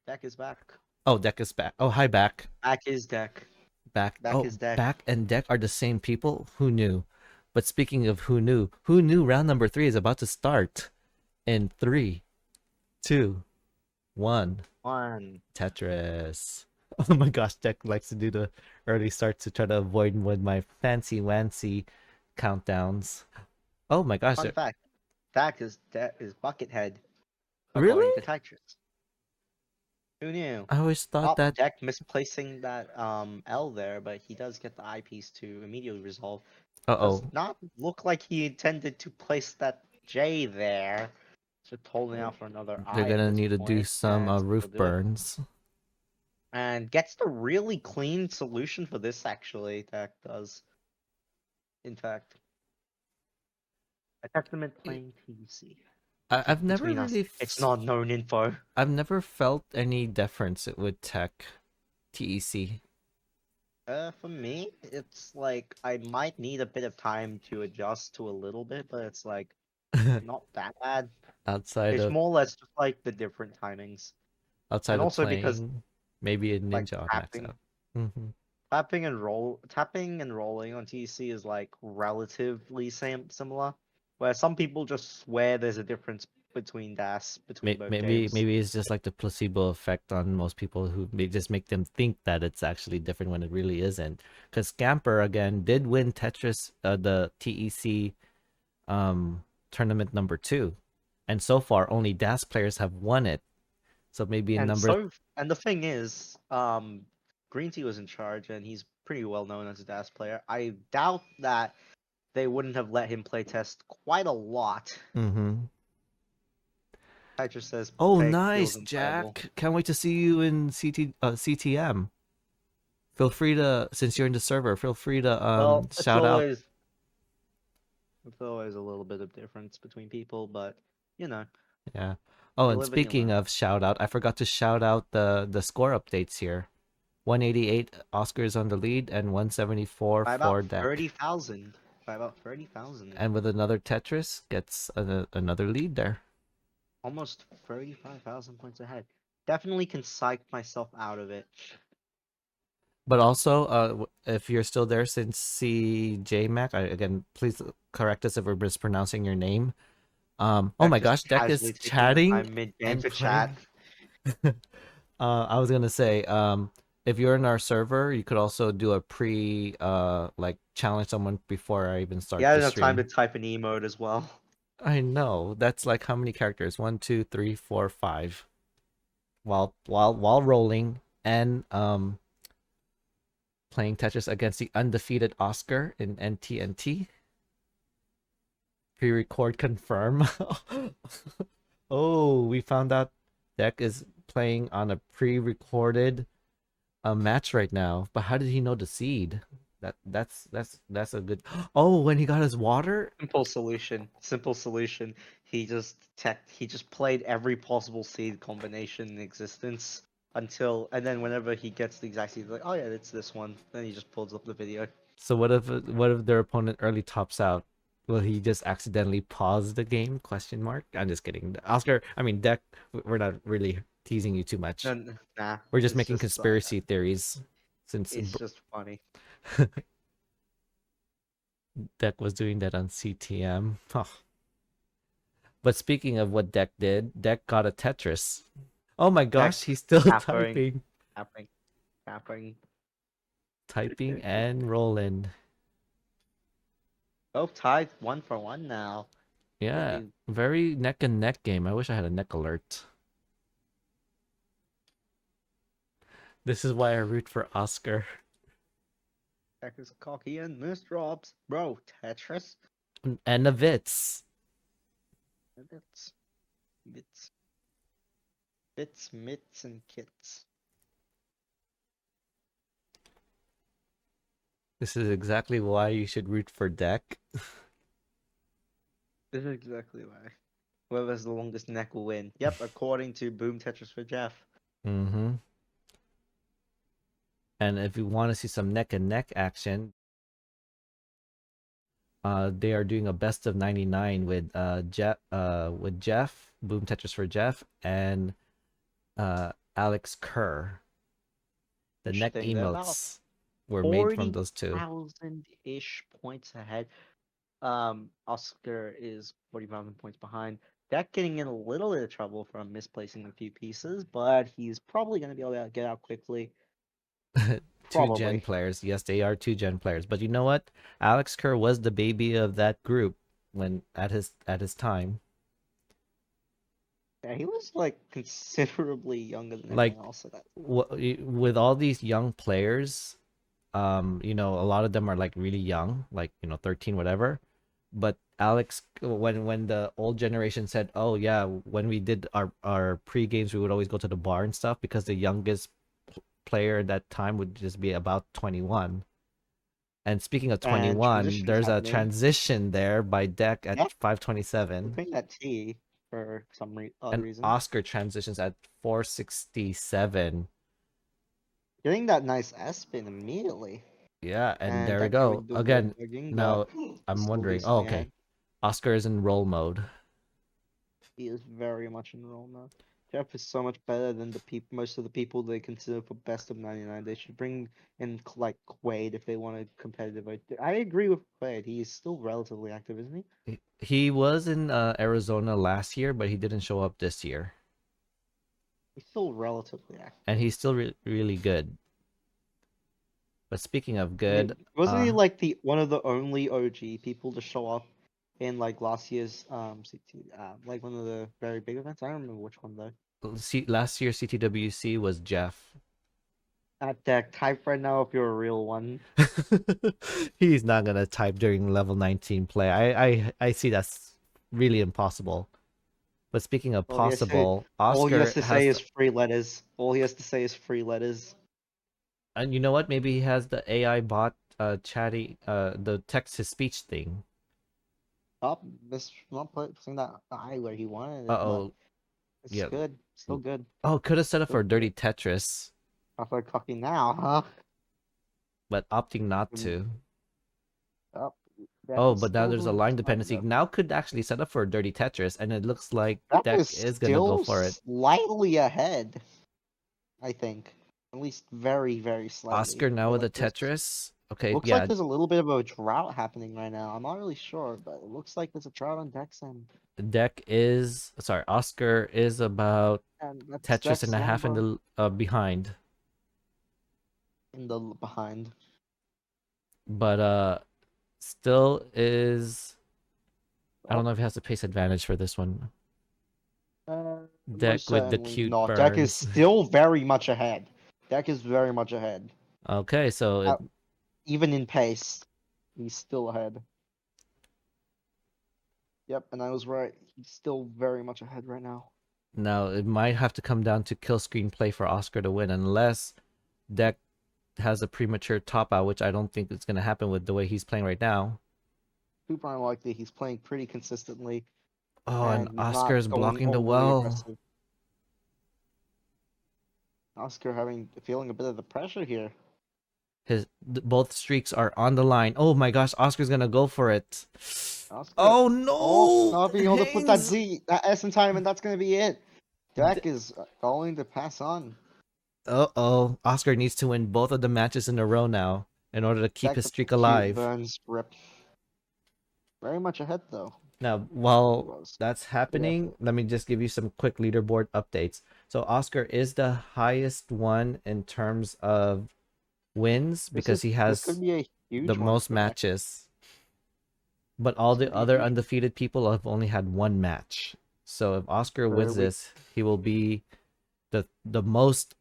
Deck is back. Oh, Deck is back. Oh, hi, back. Back is deck. Back. Back Oh, is deck. back and Deck are the same people? Who knew? But speaking of who knew round number 3 is about to start in 3, 2, 1. One. Tetris. Oh my gosh, Deck likes to do the early start to try to avoid with my fancy wancy countdowns. Oh my gosh, Fun fact. Deck is Buckethead, according really? to Tetris. Who knew? I always thought Oh, that. Deck misplacing that L there, but he does get the eyepiece to immediately resolve. Does Uh-oh. not look like he intended to place that J there. Just holding out for another They're I at gonna this need to do point, some and roof he'll do it. burns. And gets the really clean solution for this, actually, Deck does. In fact, a testament playing TC. I've never Between us, really it's not known info. I've never felt any difference with tech TEC. For me, it's like I might need a bit of time to adjust to a little bit, but it's like not that bad. outside It's of more or less just like the different timings, and outside of also because playing, maybe a like ninja odd max tapping, out. Hmm. tapping and rolling on TC is like relatively similar, where some people just swear there's a difference between DAS between both games. Maybe it's just like the placebo effect on most people who may just make them think that it's actually different when it really isn't. Because Scamper again did win Tetris, the TEC tournament number 2, and so far only DAS players have won it. So maybe in And number and the thing is, Green Tea was in charge, and he's pretty well known as a DAS player. I doubt that they wouldn't have let him play test quite a lot. mm-hmm. Tycher says Oh, Peg feels nice, unplayable. Jack. Can't wait to see you in CTM. Feel free to, since you're in the server, feel free to Well, shout out. it's always a little bit of difference between people, but you know, Yeah. Oh, you and live and you speaking learn. of shout out, I forgot to shout out the score updates here. 188 Oscars on the lead and 174 By about for Deck. 30,000. By about 30,000. And with another Tetris, gets another lead there. Almost 35,000 points ahead. Definitely can psych myself out of it. But also, if you're still there since CJMac, again, please correct us if we're mispronouncing your name. Oh Deck my just gosh, Deck is casually taking the chatting time mid-game and to chat. playing. I was gonna say, if you're in our server, you could also do a pre, like challenge someone before I even He start had the enough time to stream. type an emote as well. I know that's like how many characters? One, two, three, four, five. While rolling and playing Tetris against the undefeated Oscar in NTNT. Pre-record confirm. Oh, we found out Deck is playing on a pre-recorded match right now. But how did he know the seed? That's a good. Oh, when he got his water. Simple solution. Simple solution. He just played every possible seed combination in existence and then whenever he gets the exact seed, he's like, oh yeah, it's this one. Then he just pulls up the video. So what if their opponent early tops out? Will he just accidentally pause the game? Question mark. I'm just kidding. Oscar, I mean Deck. We're not really teasing you too much. Nah, We're just making conspiracy theories. Since it's just funny. Deck was doing that on CTM. Huh. But speaking of what Deck did, Deck got a Tetris. Oh my Deck gosh, he's still capping, typing. capping, capping. Typing and rolling. Both tied 1 for 1 now. Yeah, Pretty very neck and neck game. I wish I had a neck alert. This is why I root for Oscar. Deck is cocky and misdrops. Bro, Tetris? And the Vits. Bits. Bits. Bits, mitts, and kits. This is exactly why you should root for Deck. This is exactly why. Whoever has the longest neck will win. Yep, according to Boom Tetris for Jeff. Mm-hmm. And if you want to see some neck and neck action, they are doing a best of 99 with Jeff, Boom Tetris for Jeff, and Alex Kerr. The neck Interesting. They're about emotes were made from those two. 40,000-ish points ahead. Oscar is 40,000 points behind. Deck getting in a little bit of trouble from misplacing a few pieces, but he's probably going to be able to get out quickly. Two gen Probably. players. Yes, they are two gen players. But you know what? Alex Kerr was the baby of that group when at his time. Yeah, he was like considerably younger than Like everyone else at that. with all these young players, a lot of them are like really young, like 13, whatever. But Alex, when the old generation said, "Oh yeah, when we did our pre games, we would always go to the bar and stuff," because the youngest player at that time would just be about 21. And speaking of And 21, transitions there's a happening. transition there by Deck at Yeah, 527, between that T for some odd and reason. Oscar transitions at 467. Getting that nice S spin immediately. Yeah, and And there we Deck go. doing good Again, again, but now he's I'm still wondering, oh, decently okay. ahead. Oscar is in roll mode. He is very much in role now. Jeff is so much better than most of the people they consider for best of 99. They should bring in like Quaid if they want a competitive. I agree with Quaid. He is still relatively active, isn't he? He was in Arizona last year, but he didn't show up this year. He's still relatively active. And he's still really good. But speaking of I good, mean, wasn't he like the one of the only OG people to show up in like last year's CT, like one of the very big events? I don't remember which one though. last year's CTWC was Jeff. At deck, type right now if you're a real one. He's not gonna type during level 19 play. I see that's really impossible. But speaking of possible, All he has Oscar to say has is free letters. All he has to say is free letters. and you know what? Maybe he has the AI bot chatty the text to speech thing. Oh, this not putting that high where he wanted it, but Uh-oh. it's Yeah. good. Still good. Oh, could have set up Still for a dirty good. Tetris, After cocky now, huh? but opting not Mm, to. oh, Deck Oh, is but now still there's a doing line fine dependency. though. Now could actually set up for a dirty Tetris, and it looks like Deck Deck is is gonna go still for it. slightly ahead, I think. At least very, very slightly. Oscar now with a Like there's Tetris. Okay, looks like yeah, there's a little bit of a drought happening right now. I'm not really sure, but it looks like there's a drought on Deck's end. Oscar is about And that's Tetris and Deck's a half in number the behind. in the behind. But still is I don't Oh, know if he has a pace advantage for this one. most Deck with the certainly cute not. Deck is burns. still very much ahead. Deck is very much ahead. Okay, so Uh, Even in pace, he's still ahead. Yep, and I was right. He's still very much ahead right now. now it might have to come down to kill screen play for Oscar to win, unless Deck has a premature top out, which I don't think is going to happen with the way he's playing right now. Super unlikely. He's playing pretty consistently, Oh, and and he's Oscar not is going blocking the overly well. aggressive. Oscar feeling a bit of the pressure here. Both streaks are on the line. Oh my gosh, Oscar's gonna go for it. Oscar, Oh oh, no, not being able to put hangs. that S in time, and that's gonna be it. Deck is going to pass on. Oh, Oscar needs to win both of the matches in a row now in order to keep Deck his with the streak cute alive. burn script. Very much ahead though. Now, He while was. that's Yeah. happening, let me just give you some quick leaderboard updates. So Oscar is the highest one in terms of wins because he This could has be a the huge one most for Deck. matches. But all This the could be a other huge one. undefeated people have only had one match. So if Oscar Very wins weak. this, he will be the most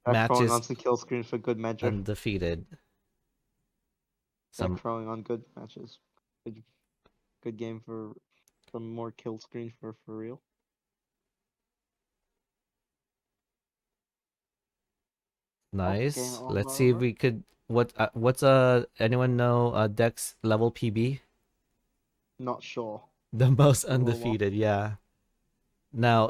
Deck throwing matches on some kill screens for good measure. undefeated. Deck Some throwing on good matches. Good, good game for some more kill screens for real. Oh, game nice. Let's see if over. we could what's anyone know Dex level PB? Not sure. The most A little lost. undefeated, yeah. Now,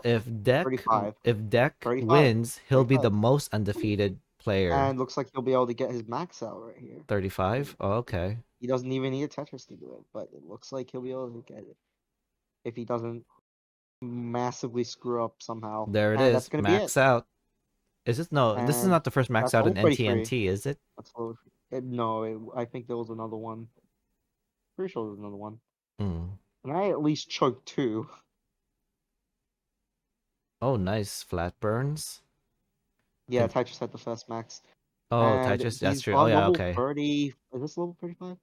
35. if Deck 35. wins, he'll be 35. the most undefeated player. And looks like he'll be able to get his max out right here. 35? Oh, He okay. he doesn't even need a Tetris to do it, but it looks like he'll be able to get it if he doesn't massively screw up somehow. There it And that's is. gonna be it. Max out. Is this no? This is and not the first max that's out in level 33. NTNT, is it? That's level. No, I think there was another one. Pretty sure there was another one. Hmm. And I at least choked two. Oh, nice flat burns. Yeah, Can Tetris had the first max. oh And Tetris. That's he's true. Oh on yeah. level Okay. 30. Is this level 35?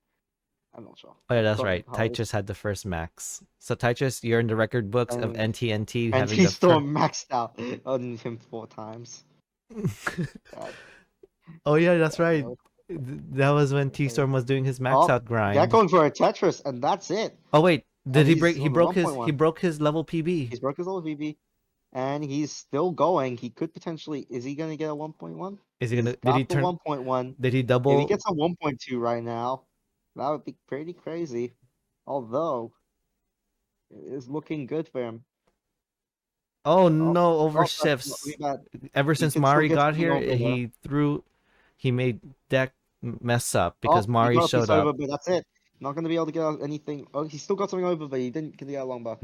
I'm not sure. Oh yeah, I've that's forgotten right. how it is. Tetris had the first max. So Tetris, you're in the record books of And NTNT and having he's the still first. maxed out on him 4 times. God, Oh yeah, that's God, right. That was when T okay. Storm was doing his max Oh, out they're grind. going for a Tetris, and that's it. Oh wait, did And he break? he's He on the broke his. He 1.1. broke his level PB. He's broke his old VB, and he's still going. He could potentially. Is he gonna get a 1.1? Is he He's gonna? Did he got the turn? 1.1. Did he If he double? gets a 1.2 right now, that would be pretty crazy. Although it is looking good for him. Oh Oh, no, over oh, that's not shifts. really bad. Ever He since could still Mari get got something here, over there. he made deck mess up Oh, because he Mari got a piece showed up. over, but that's it. Not gonna be able to get out anything. Oh, he still got something over, but he didn't get a longbow.